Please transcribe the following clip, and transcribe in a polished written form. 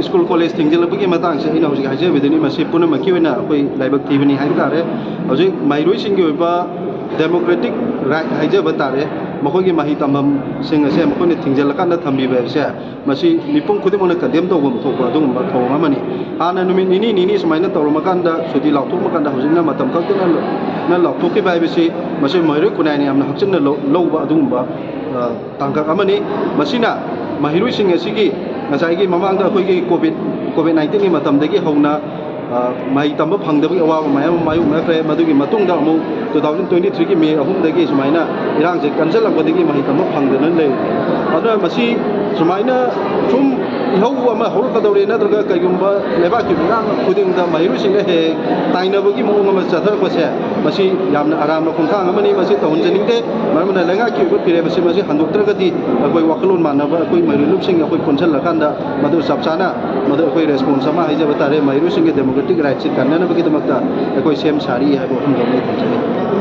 School college थिंजलबगी Matang से इन हौजिक हाइजेबेदनी मसे पुनमकी ओइना अखोई लाइबक थीबनी हाइब तारे हौजिक माइरोइसिंग ओइबा डेमोक्रेटिक राइट हाइजेब तारे मखोगी माहि तमम सिंग असे मखोनि थिंजलकान थम्बीबे से मसी मिपुम खुदिमोना कदेम तोबम थोकवा दुगुम्बा थोंग अमनी हाना नुमित निनी सुमाइना तौरमकांदा सुति लाउथोकमकांदा हौजिकना मतम कक्तना ना लाउथोके बाइबेसी मसे मैरोइ खुनाइनि यामना हक्चना लौबा दुगुम्बा तांगक अमनी मसिना महिरुइसिंग असिगी ngसाइगी ममांग दा अखोइगी कोविड 19 की मतमदगी हौना माइ तंब फंगदबगी अवाब मायम मायुनख्रे मदुगी मतुंगदा अमु 2023 की मे अहुमदगी सुमाइना इरांगसे कंसलबदगी माइ तंब फंगदन ले अदुना मसी सुमाइना सुम इहौ अमा हौरकदौरे नत्रगा कयगुंबा लेबाकी बिरांग खुदिंगदा माइरुसिंग हे ताइनबगी मोंग अमा चथरपसे मसी यामना आराम खुंखांग अमनी मसी तौनजनिंगदे मरमना लेंगाकी उब पिरे मसी हंदोक्त्रगदी अखोइ वखलोन मानबा अखोइ माइरुलुपसिंग अखोइ पुनसलकांदा मदु सबसाना मदु अखोइ रेस्पोंस अमा हाइजब तारे माइरुसिंग डेमोक्रेटिक राइट से काननबगी दमकता अखोइ सेम सारी हाइबो हम गमले थंजगे।